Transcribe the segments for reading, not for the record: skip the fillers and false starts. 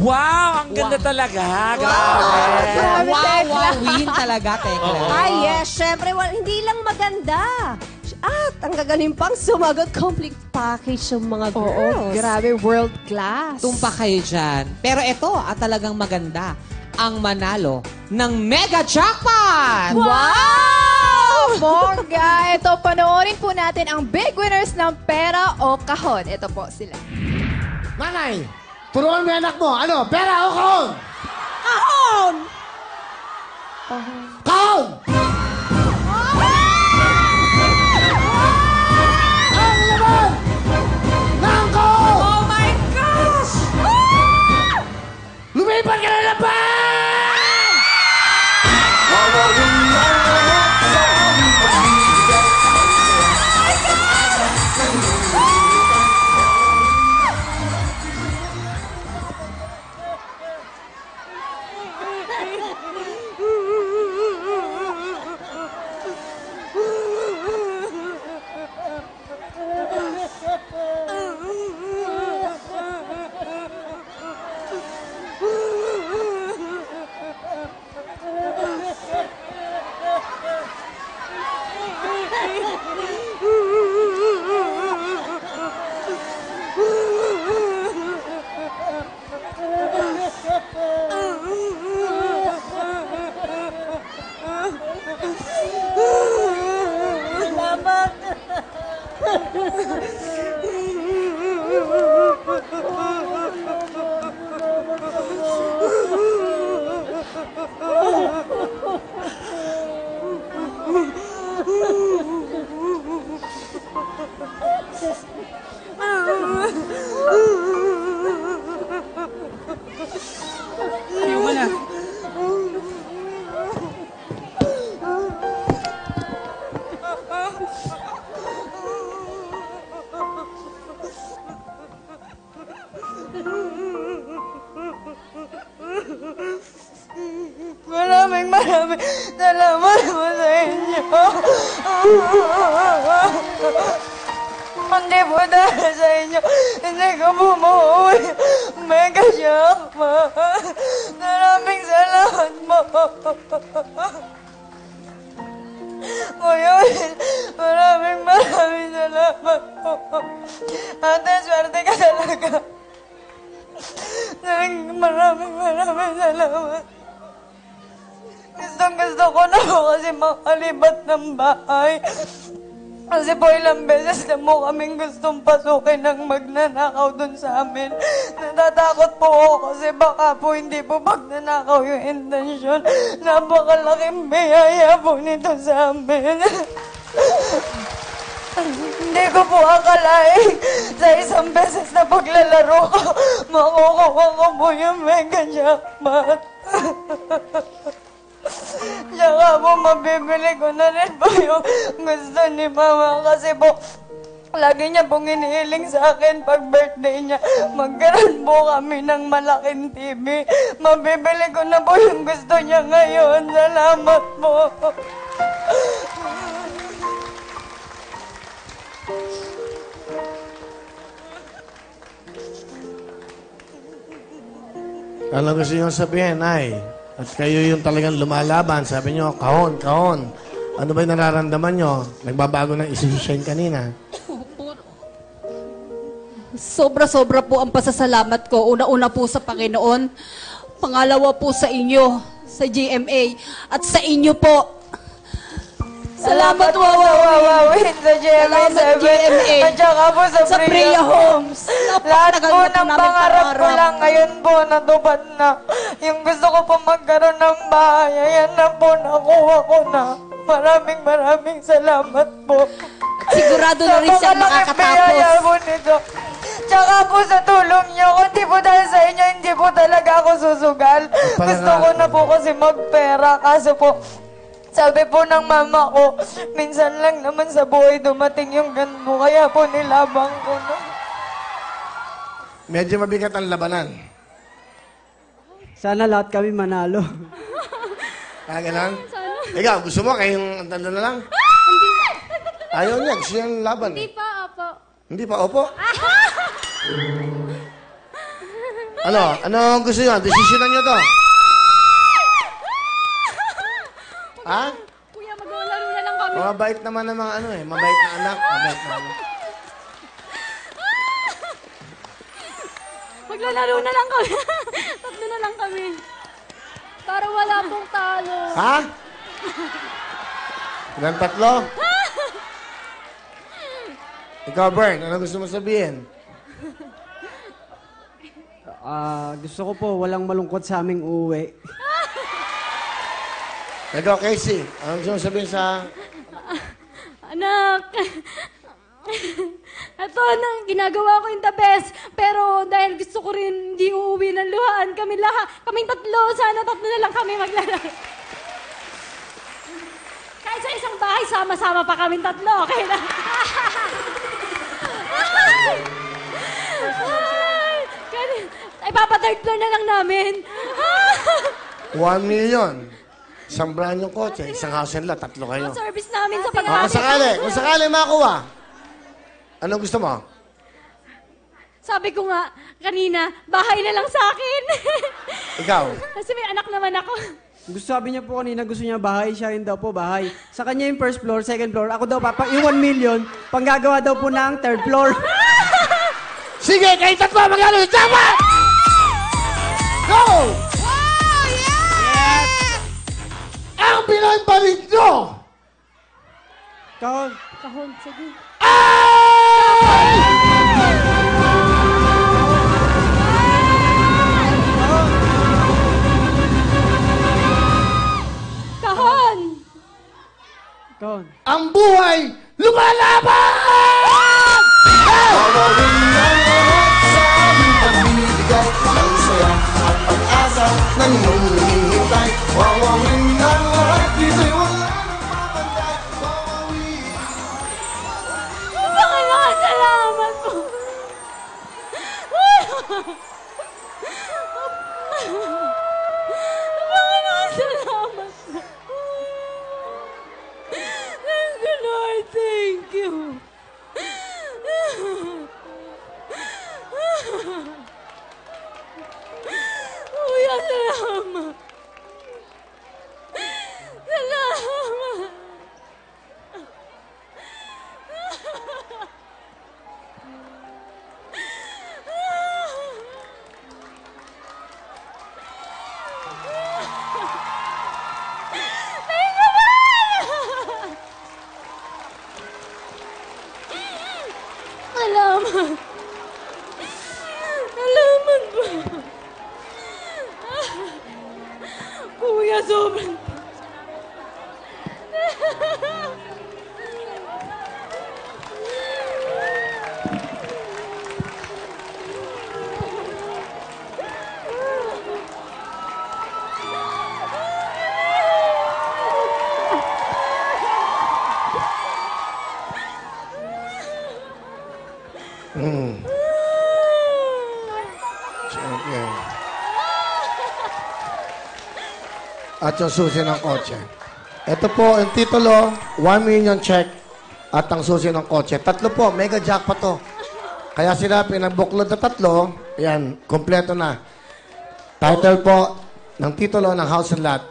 Wow! Ang ganda talaga. Grabe. Win talaga, Tekla. Ay, yes. Siyempre, hindi lang maganda. At ang gagaling pang sumagot, complete package yung mga girls. Grabe, world class. Tumpa kayo dyan. Pero ito, talagang maganda. Ang manalo ng Mega Jackpot! Wow! Bongga! Ito, panoorin po natin ang big winners ng pera o kahon. Ito po sila. Nanay, turuan mo yung anak mo. Ano, pera o kahon? Kahon! Kahon! Ang laman ng kahon! Oh my gosh! Lumipat ka na laban! Maraming salamat po sa inyo. Hindi po dahil sa inyo, hindi ko bumuwi. Mega Jackpot. Maraming salamat po. Ngayon, maraming salamat po. Ate, swerte ka talaga. Maraming salamat. Gusto ko na po kasi makalibat ng bahay. Kasi po ilang beses na mo kaming gustong pasukin ng magnanakaw dun sa amin. Natatakot po ako kasi baka po hindi po magnanakaw yung intensyon. Napakalaking biyaya po nito sa amin. Hindi ko po akalain sa isang beses na paglalaro ko, makukuha ko po yung Mega Jackpot. Tsaka po, mabibili ko na rin po yung gusto ni Mama kasi po, lagi niya pong inihiling sa akin pag birthday niya. Magkaroon po kami ng malaking TV. Mabibili ko na po yung gusto niya ngayon. Salamat po. Ano gusto niyo sabihin, ay? At kayo yung talagang lumalaban. Sabi niyo, kahon, kahon. Ano ba yung nararamdaman niyo? Nagbabago ng isisyon kanina. Sobra-sobra po ang pasasalamat ko. Una-una po sa Panginoon. Pangalawa po sa inyo, sa GMA. At sa inyo po. Salamat po Wawawin sa GMA 7 at saka po sa Priya Homes. Lahat po ng pangarap ko lang ngayon po natupad na. Yung gusto ko po magkaroon ng bahay, ayan na po, nakuha ko na. Maraming salamat po. Sigurado na rin siya makakatapos. Po nito. Tsaka po sa tulong niyo, kundi po dahil sa inyo, hindi po talaga ako susugal. Gusto ko na po kasi magpera, kaso po, sabi po ng mama ko, minsan lang naman sa buhay dumating yung ganun, kaya po nilabang ko na. Medyo mabigat ang labanan. Sana lahat kami manalo. Ganun? Ikaw, gusto mo kayong tanda na lang? Ayaw niya, gusto niya laban. Hindi pa, opo. Hindi pa, opo? Ano gusto nyo? Desisyonan nyo to. Ha? Kuya, maglalaro na lang kami. Mabait naman ng mga mabait na anak. Mabait na anak. Maglalaro na lang kami. Tatlo na lang kami. Para wala pong talo. Ha? Ilang tatlo? Ikaw, Bern, ano gusto mo sabihin? Gusto ko po walang malungkot sa aming uuwi. Ikaw, Casey, ano gusto mo sabihin sa... Anak, ito na, ginagawa ko yung the best. Pero dahil gusto ko rin hindi uuwi ng luhaan, kaming tatlo, sana tatlo na lang kami maglalaro. Kahit sa isang bahay, sama-sama pa kaming tatlo, okay na? Ay, papa-third floor na lang namin. 1 million. Isang brand yung kotse, isang house and lot, tatlo kayo. Ang service namin sa Kung pag-aaral. sakali makuha. Anong gusto mo? Sabi ko nga, kanina, bahay na lang sa akin. Ikaw? Kasi may anak naman ako. Sabi niya po kanina, gusto niya bahay, siya rin daw po bahay. Sa kanya yung first floor, second floor. Ako daw, yung 1 million, panggagawa daw po ng third floor. Sige, kayo tatlo magkano sa jackpot! Go! Oh, yes! Ang pinagpalit nyo! Kahon. Kahon, sige. Kahon! Kahon. Ang buhay lumalaban! Panginoon, salamat po. Panginoon, salamat po. Thank you, Lord. Thank you. Kuya, salamat. Salamat. Salamat. Salamat po. Kuya, sobrang... Okay. At yung susi ng kotse. Ito po, yung titulo, 1 million check at ang susi ng kotse. Tatlo po, mega jackpot to. Kaya sila pinagbuklod na tatlo, yan, kompleto na. Title po ng titulo ng house and lot,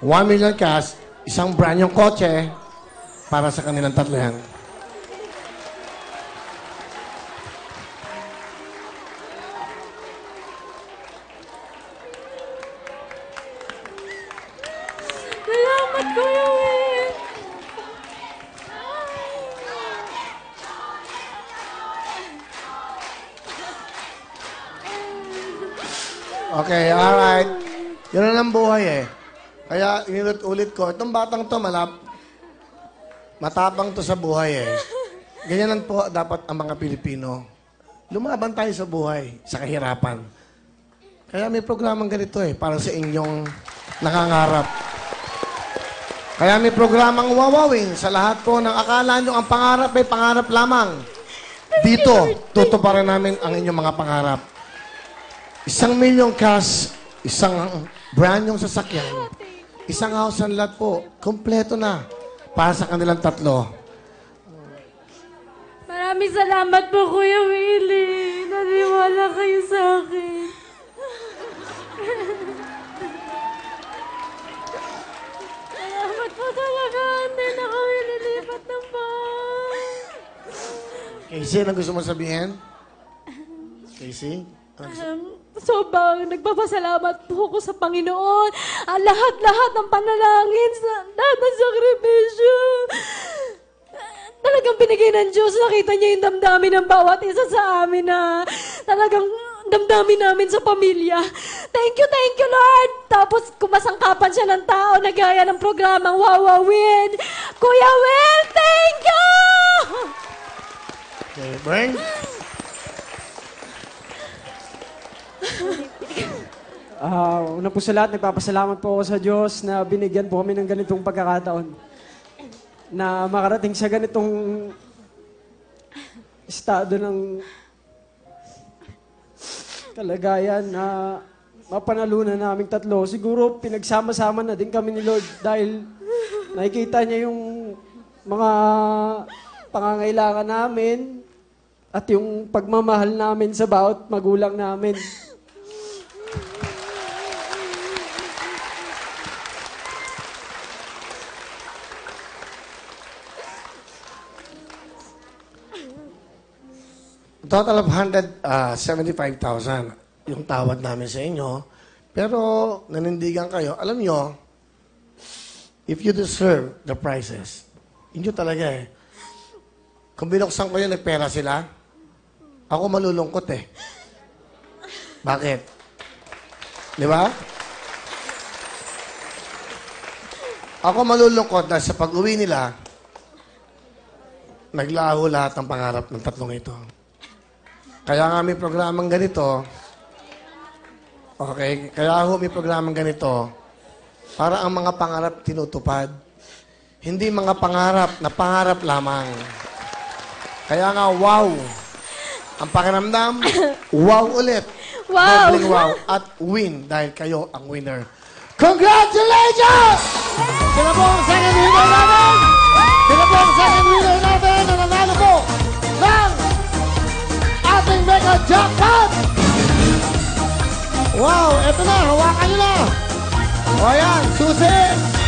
1 million cash, isang brand yung kotse para sa kanilang tatlo yan. Salamat, Kuya Will. Okay, alright. Yun na lang buhay eh. Kaya inulit-ulit ko, itong batang to matapang to sa buhay eh. Ganyan po dapat ang mga Pilipino. Lumaban tayo sa buhay, sa kahirapan. Kaya may programang ganito eh, para sa inyong nakangarap. Kaya may programang wawawin sa lahat po ng akala nyo ang pangarap ay pangarap lamang. Dito, tutuparin namin ang inyong mga pangarap. 1 million cash, isang brand yung sasakyan, isang house and lot po, kompleto na para sa kanilang tatlo. Maraming salamat po, Kuya Willie. Naniwala kayo sa akin. Casey, ano gusto mo sabihin? Casey? Sobrang nagpapasalamat po ako sa Panginoon. Ang lahat-lahat ng panalangin, lahat ng sakripisyo. Talagang binigay ng Diyos. Nakita niya yung damdamin ng bawat isa sa amin na talagang damdamin namin sa pamilya. Thank you, Lord. Tapos kumasangkapan siya ng tao na gaya ng programang Wawa Win. Kuya Will, thank you! Okay, Bern? Una po sa lahat, nagpapasalamat po ako sa Diyos na binigyan po kami ng ganitong pagkakataon na makarating sa ganitong estado ng kalagayan na mapanalunan naming tatlo. Siguro pinagsama-sama na din kami ni Lord dahil nakikita niya yung mga pangangailangan namin at yung pagmamahal namin sa bawat magulang namin. Total of 175,000 yung tawad namin sa inyo. Pero nanindigan kayo. Alam nyo, if you deserve the prices, inyo talaga eh. Kung binuksan ko yun, nagpera sila, ako malulungkot eh. Bakit? Di ba? Ako malulungkot dahil sa pag-uwi nila, naglaho lahat ng pangarap ng tatlong ito. Kaya nga may programang ganito, okay, kaya may programang ganito, para ang mga pangarap tinutupad. Hindi mga pangarap na pangarap lamang. Kaya nga, wow! Ang pakiramdam, wow ulit. Wow! Dobling wow. At win dahil kayo ang winner. Congratulations! Sila po ang second winner namin! Sila po ang second winner namin na nanalo po ng ating Mega Jackpot! Wow! Eto na! Hawakan nyo na! O ayan! Susi!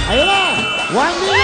Ayun na! 1 million!